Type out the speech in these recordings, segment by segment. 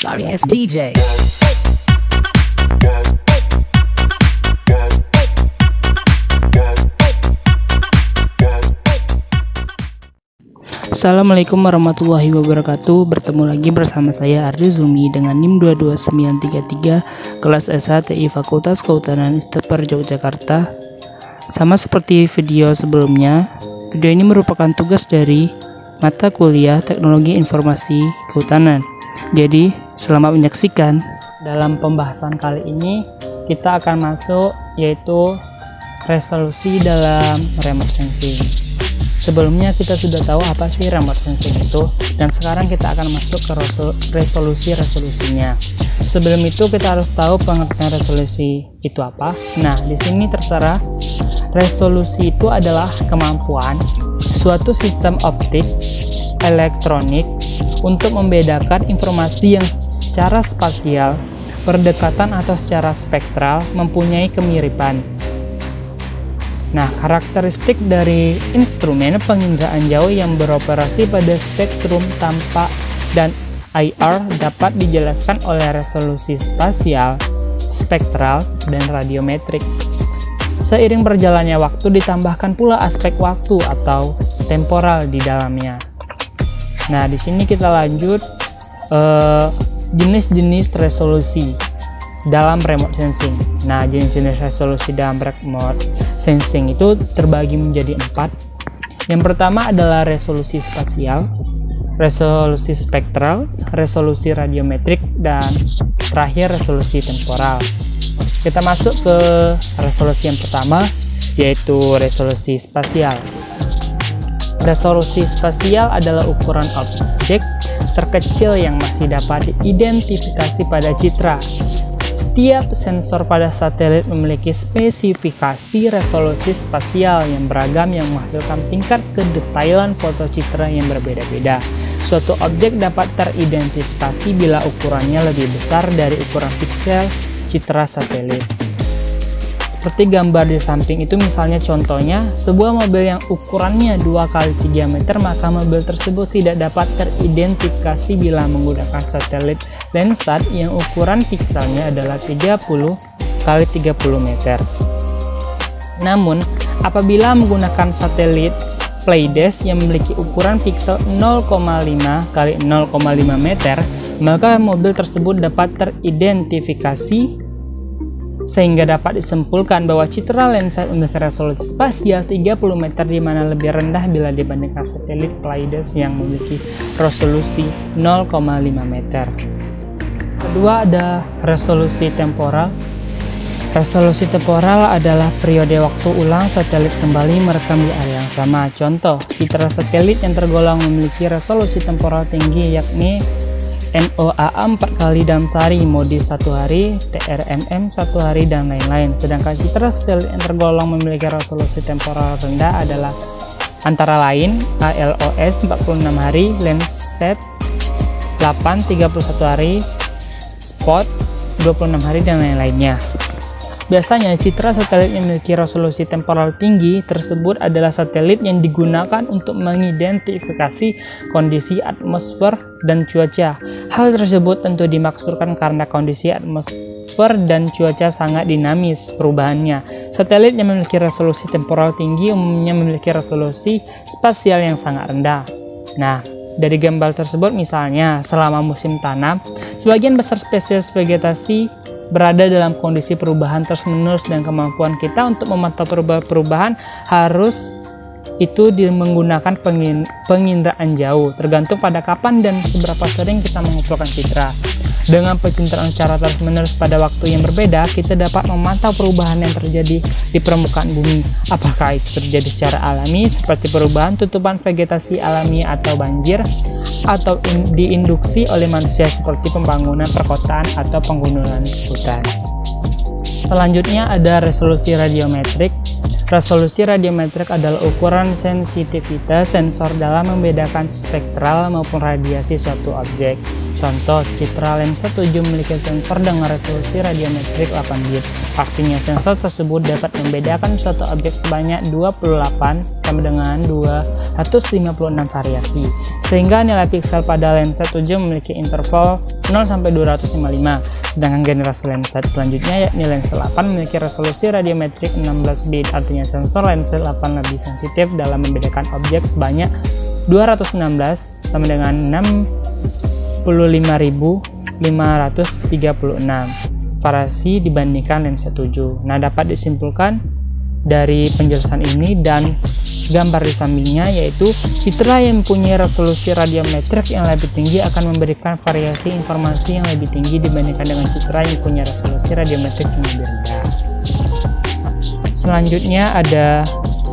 Sorry ass DJ. Assalamualaikum warahmatullahi wabarakatuh. Bertemu lagi bersama saya Ardi Zulmi dengan NIM 22933 kelas SHTI Fakultas Kehutanan ISTEPER Yogyakarta. Sama seperti video sebelumnya, video ini merupakan tugas dari mata kuliah Teknologi Informasi Kehutanan. Jadi, selamat menyaksikan. Dalam pembahasan kali ini, kita akan masuk yaitu resolusi dalam remote sensing. Sebelumnya kita sudah tahu apa sih remote sensing itu, dan sekarang kita akan masuk ke resolusinya. Sebelum itu kita harus tahu pengertian resolusi itu apa. Nah, di sini tertera resolusi itu adalah kemampuan suatu sistem optik elektronik untuk membedakan informasi yang secara spasial, berdekatan atau secara spektral mempunyai kemiripan. Nah, karakteristik dari instrumen penginderaan jauh yang beroperasi pada spektrum tampak dan IR dapat dijelaskan oleh resolusi spasial, spektral, dan radiometrik. Seiring berjalannya waktu ditambahkan pula aspek waktu atau temporal di dalamnya. Nah, di sini kita lanjut jenis-jenis resolusi dalam remote sensing. Nah, jenis-jenis resolusi dalam remote sensing itu terbagi menjadi 4. Yang pertama adalah resolusi spasial, resolusi spektral, resolusi radiometrik, dan terakhir resolusi temporal. Kita masuk ke resolusi yang pertama, yaitu resolusi spasial. Resolusi spasial adalah ukuran objek terkecil yang masih dapat diidentifikasi pada citra. Setiap sensor pada satelit memiliki spesifikasi resolusi spasial yang beragam yang menghasilkan tingkat kedetailan foto citra yang berbeda-beda. Suatu objek dapat teridentifikasi bila ukurannya lebih besar dari ukuran piksel citra satelit. Seperti gambar di samping itu, misalnya contohnya sebuah mobil yang ukurannya 2x3 meter, maka mobil tersebut tidak dapat teridentifikasi bila menggunakan satelit Landsat yang ukuran pikselnya adalah 30x30 meter. Namun, apabila menggunakan satelit Pleiades yang memiliki ukuran piksel 0,5x0,5 meter, maka mobil tersebut dapat teridentifikasi sehingga dapat disimpulkan bahwa citra Landsat memiliki resolusi spasial 30 meter, di mana lebih rendah bila dibandingkan satelit Pleiades yang memiliki resolusi 0,5 meter. Kedua ada resolusi temporal. Resolusi temporal adalah periode waktu ulang satelit kembali merekam di area yang sama. Contoh, citra satelit yang tergolong memiliki resolusi temporal tinggi yakni NOAA 4 kali dalam sehari, MODIS 1 hari, TRMM 1 hari, dan lain-lain. Sedangkan citra satelit yang tergolong memiliki resolusi temporal rendah adalah antara lain ALOS 46 hari, Landsat 8 31 hari, Spot 26 hari, dan lain-lainnya. Biasanya citra satelit yang memiliki resolusi temporal tinggi tersebut adalah satelit yang digunakan untuk mengidentifikasi kondisi atmosfer dan cuaca. Hal tersebut tentu dimaksudkan karena kondisi atmosfer dan cuaca sangat dinamis perubahannya. Satelit yang memiliki resolusi temporal tinggi umumnya memiliki resolusi spasial yang sangat rendah. Nah, dari gambar tersebut misalnya selama musim tanam, sebagian besar spesies vegetasi berada dalam kondisi perubahan terus-menerus, dan kemampuan kita untuk memantau perubahan harus itu menggunakan penginderaan jauh, tergantung pada kapan dan seberapa sering kita mengumpulkan citra. Dengan pencitraan secara terus-menerus pada waktu yang berbeda, kita dapat memantau perubahan yang terjadi di permukaan bumi. Apakah itu terjadi secara alami seperti perubahan tutupan vegetasi alami atau banjir, atau diinduksi oleh manusia seperti pembangunan perkotaan atau penggundulan hutan. Selanjutnya ada resolusi radiometrik. Resolusi radiometrik adalah ukuran sensitivitas sensor dalam membedakan spektral maupun radiasi suatu objek. Contoh, citra lensa 7 memiliki sensor dengan resolusi radiometrik 8 bit. Artinya sensor tersebut dapat membedakan suatu objek sebanyak 28 sampai dengan 256 variasi. Sehingga nilai piksel pada lensa 7 memiliki interval 0 sampai 255. Sedangkan generasi lensa selanjutnya yakni lensa 8 memiliki resolusi radiometrik 16 bit. Artinya sensor lensa 8 lebih sensitif dalam membedakan objek sebanyak 216 sama dengan 65.536 variasi dibandingkan lensa 7. Nah, dapat disimpulkan dari penjelasan ini dan gambar di sampingnya, yaitu citra yang mempunyai resolusi radiometrik yang lebih tinggi akan memberikan variasi informasi yang lebih tinggi dibandingkan dengan citra yang punya resolusi radiometrik yang lebih rendah. Selanjutnya ada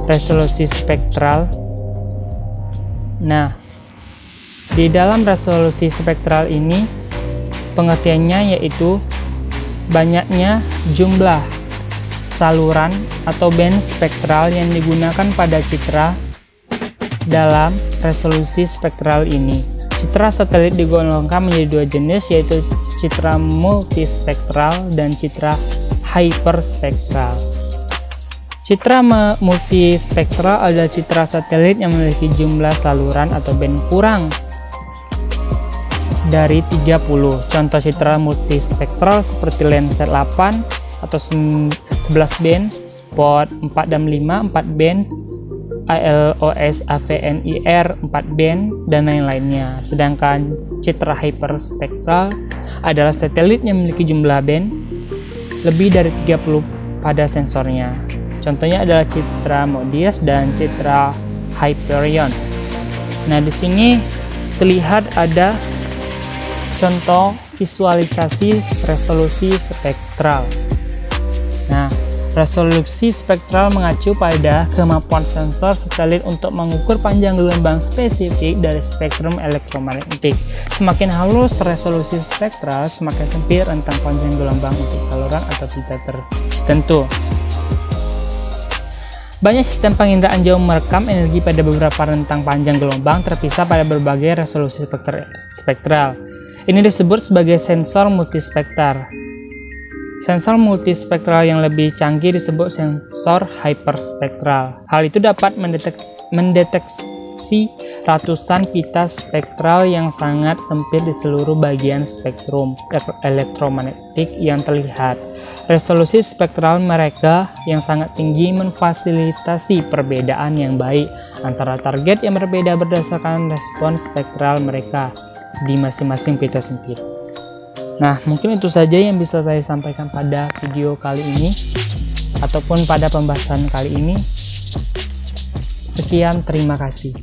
resolusi spektral. Nah, di dalam resolusi spektral ini pengertiannya yaitu banyaknya jumlah saluran atau band spektral yang digunakan pada citra dalam resolusi spektral ini. Citra satelit digolongkan menjadi dua jenis, yaitu citra multispektral dan citra hyperspektral. Citra multispektral adalah citra satelit yang memiliki jumlah saluran atau band kurang dari 30. Contoh citra multispektral seperti Landsat 8 atau 11 band, Spot 4 dan 5 4 band, ALOS AVNIR 4 band, dan lain-lainnya. Sedangkan citra hyperspektral adalah satelit yang memiliki jumlah band lebih dari 30 pada sensornya. Contohnya adalah citra MODIS dan citra Hyperion. Nah, di sini terlihat ada contoh visualisasi resolusi spektral. Nah, resolusi spektral mengacu pada kemampuan sensor satelit untuk mengukur panjang gelombang spesifik dari spektrum elektromagnetik. Semakin halus resolusi spektral, semakin sempit rentang panjang gelombang untuk saluran atau pita tertentu. Banyak sistem penginderaan jauh merekam energi pada beberapa rentang panjang gelombang terpisah pada berbagai resolusi spektral. Ini disebut sebagai sensor multispektral. Sensor multispektral yang lebih canggih disebut sensor hyperspektral. Hal itu dapat mendeteksi ratusan pita spektral yang sangat sempit di seluruh bagian spektrum elektromagnetik yang terlihat. Resolusi spektral mereka yang sangat tinggi memfasilitasi perbedaan yang baik antara target yang berbeda berdasarkan respon spektral mereka di masing-masing pita sempit. Nah, mungkin itu saja yang bisa saya sampaikan pada video kali ini ataupun pada pembahasan kali ini. Sekian, terima kasih.